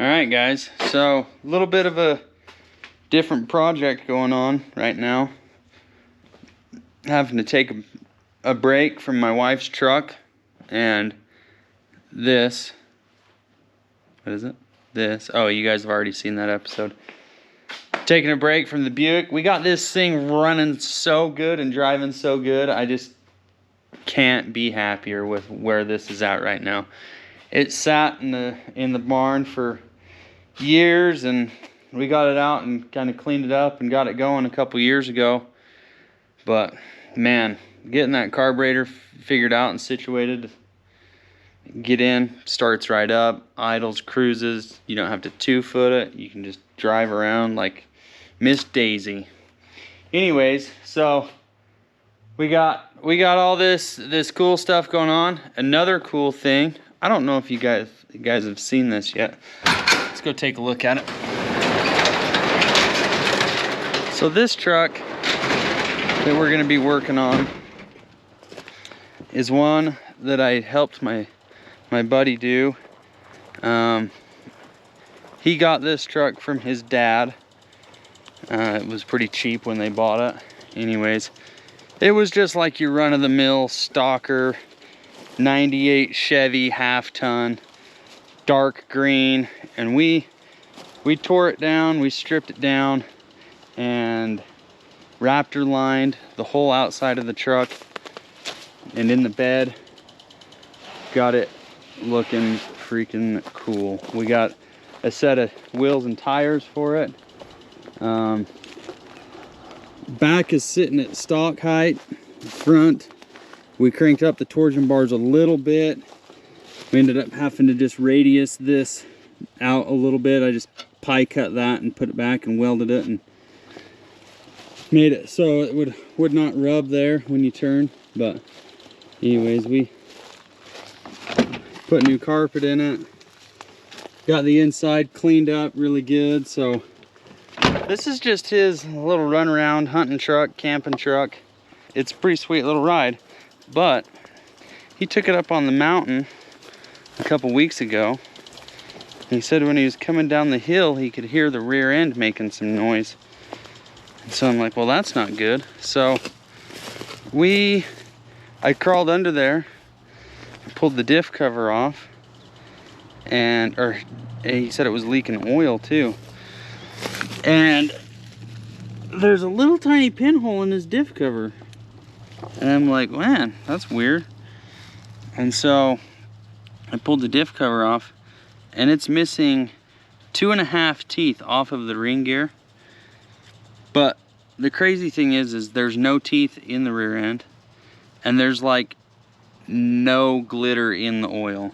Alright guys, so a little bit of a different project going on right now. Having to take a break from my wife's truck and this. What is it? This. Oh, you guys have already seen that episode. Taking a break from the Buick. We got this thing running so good and driving so good. I just can't be happier with where this is at right now. It sat in the barn for years, and we got it out and kind of cleaned it up and got it going a couple years ago. But man, getting that carburetor figured out and situated, get in, starts right up, idles, cruises. You don't have to 2-foot it. You can just drive around like Miss Daisy. Anyways, so we got all this cool stuff going on. Another cool thing, I don't know if you guys have seen this yet. Let's go take a look at it. So this truck that we're gonna be working on is one that I helped my buddy do. He got this truck from his dad. It was pretty cheap when they bought it. Anyways, it was just like your run-of-the-mill stalker 98 Chevy half-ton, dark green, and we tore it down, we stripped it down, and Raptor lined the whole outside of the truck, and in the bed, got it looking freaking cool. We got a set of wheels and tires for it. Back is sitting at stock height. Front, we cranked up the torsion bars a little bit. We ended up having to just radius this out a little bit. I just pie cut that and put it back and welded it and made it so it would not rub there when you turn. But anyways, we put new carpet in it, got the inside cleaned up really good. So this is just his little run around hunting truck, camping truck. It's a pretty sweet little ride, but he took it up on the mountain a couple weeks ago. He said when he was coming down the hill, he could hear the rear end making some noise. And so I'm like, well, that's not good. So I crawled under there, pulled the diff cover off, and he said it was leaking oil too. And there's a little tiny pinhole in his diff cover. And I'm like, man, that's weird. And so I pulled the diff cover off, and it's missing 2.5 teeth off of the ring gear. But the crazy thing is there's no teeth in the rear end, and there's like no glitter in the oil.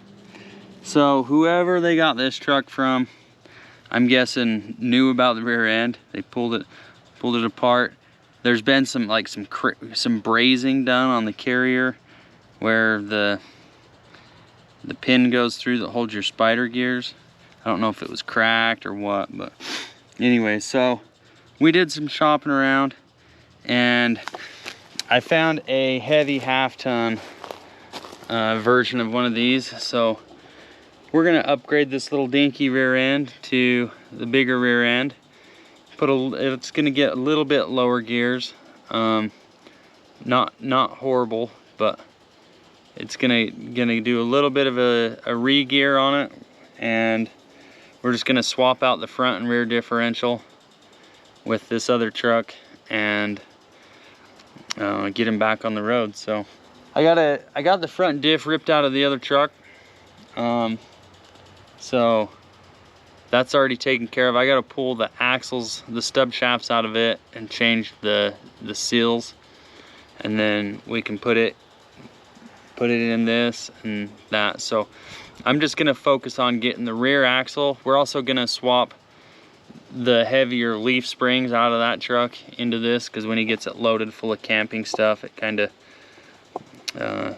So whoever they got this truck from, I'm guessing knew about the rear end. They pulled it apart. There's been some brazing done on the carrier where the pin goes through that holds your spider gears. I don't know if it was cracked or what, but anyway, so we did some shopping around, and I found a heavy half-ton version of one of these. So we're gonna upgrade this little dinky rear end to the bigger rear end. It's gonna get a little bit lower gears. Not horrible, but it's gonna do a little bit of a re-gear on it, and we're just gonna swap out the front and rear differential with this other truck and get him back on the road. So I got the front diff ripped out of the other truck. So that's already taken care of. I gotta pull the axles, the stub shafts out of it and change the seals, and then we can put it in this and that. So I'm just gonna focus on getting the rear axle. We're also gonna swap the heavier leaf springs out of that truck into this, because when he gets it loaded full of camping stuff, it kind of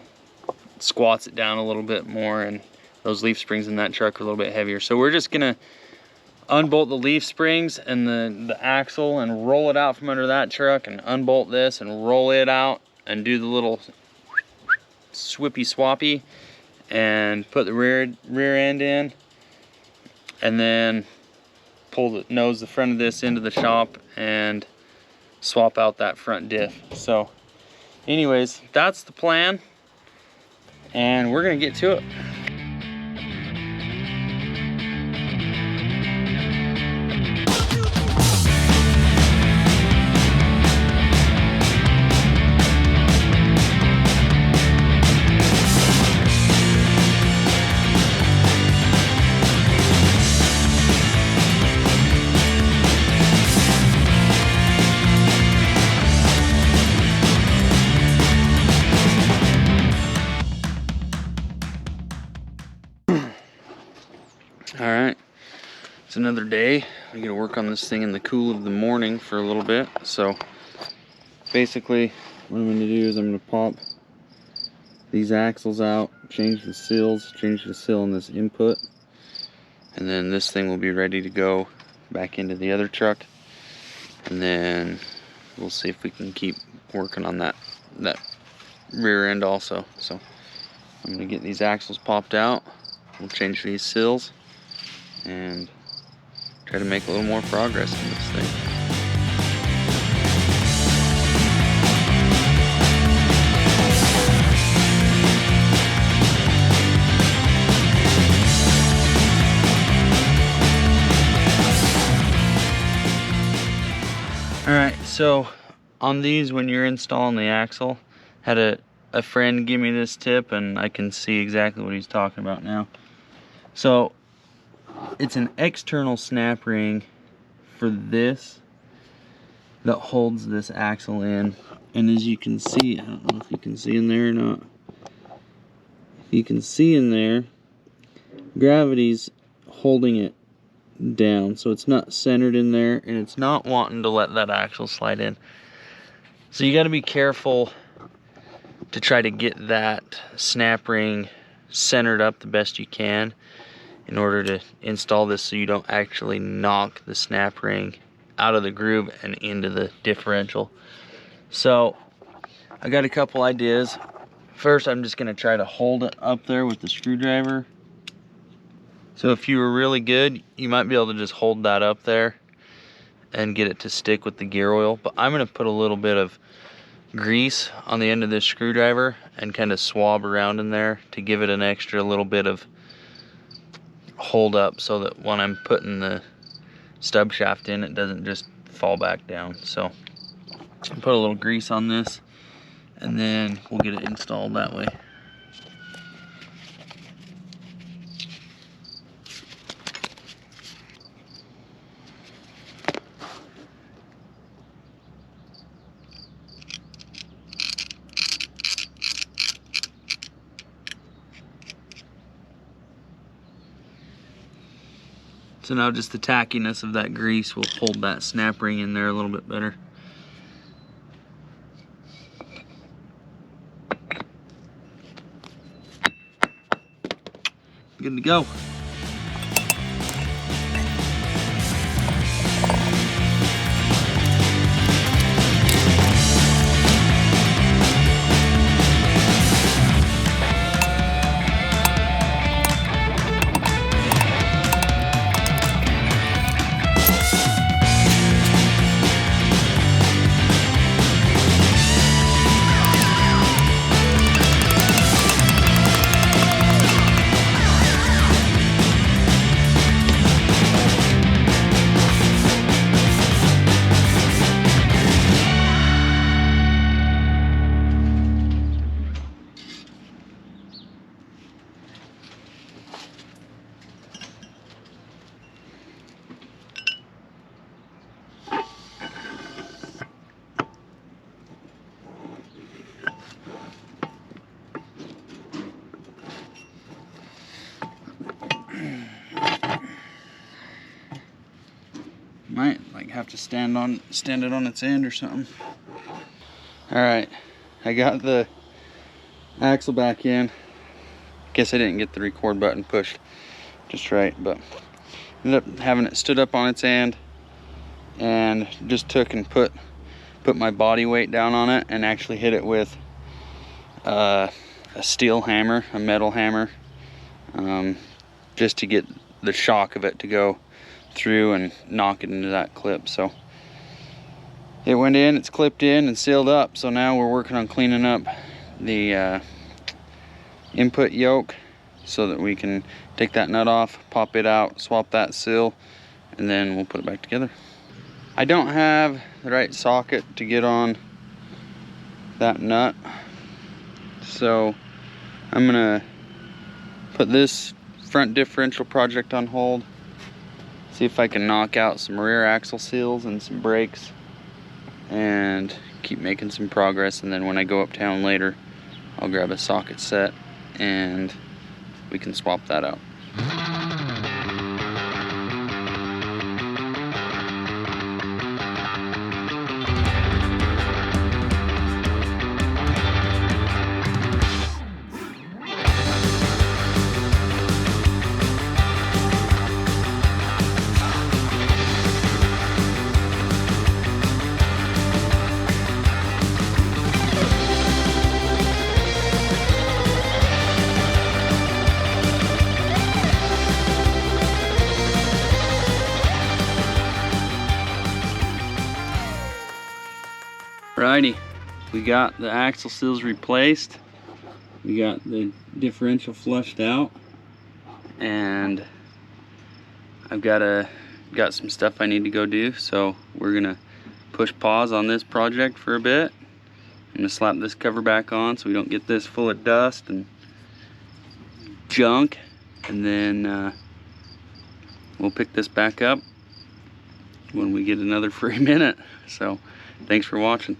squats it down a little bit more, and those leaf springs in that truck are a little bit heavier. So we're just gonna unbolt the leaf springs and the axle and roll it out from under that truck, and unbolt this and roll it out and do the little swippy swappy and put the rear end in. and then nose the front of this into the shop and swap out that front diff. So anyways, that's the plan, and we're gonna get to it. All right, it's another day. I gotta work on this thing in the cool of the morning for a little bit. So basically what I'm gonna do is I'm gonna pop these axles out, change the seals, change the seal in this input, and then this thing will be ready to go back into the other truck, and then we'll see if we can keep working on that rear end also. So I'm gonna get these axles popped out, we'll change these seals, and try to make a little more progress in this thing. Alright, so on these, when you're installing the axle, had a friend give me this tip, and I can see exactly what he's talking about now. So it's an external snap ring for this that holds this axle in, and as you can see, I don't know if you can see in there or not, you can see in there gravity's holding it down, so it's not centered in there, and it's not wanting to let that axle slide in. So you got to be careful to try to get that snap ring centered up the best you can in order to install this, so you don't actually knock the snap ring out of the groove and into the differential. So I got a couple ideas. First, I'm just gonna try to hold it up there with the screwdriver. So if you were really good, you might be able to just hold that up there and get it to stick with the gear oil. But I'm gonna put a little bit of grease on the end of this screwdriver and kind of swab around in there to give it an extra little bit of hold up, so that when I'm putting the stub shaft in, it doesn't just fall back down. So put a little grease on this, and then we'll get it installed that way. So now just the tackiness of that grease will hold that snap ring in there a little bit better. Good to go. Might like have to stand it on its end or something. All right, I got the axle back in. Guess I didn't get the record button pushed just right, but ended up having it stood up on its end, and just took and put my body weight down on it and actually hit it with a steel hammer, a metal hammer, just to get the shock of it to go through and knock it into that clip. So it went in, it's clipped in and sealed up. So now we're working on cleaning up the input yoke so that we can take that nut off, pop it out, swap that seal, and then we'll put it back together. I don't have the right socket to get on that nut, so I'm gonna put this front differential project on hold, see if I can knock out some rear axle seals and some brakes, and keep making some progress. And then when I go uptown later, I'll grab a socket set and we can swap that out. Righty, we got the axle seals replaced, we got the differential flushed out, and I've got some stuff I need to go do, so we're gonna push pause on this project for a bit. I'm gonna slap this cover back on so we don't get this full of dust and junk, and then we'll pick this back up when we get another free minute. So thanks for watching.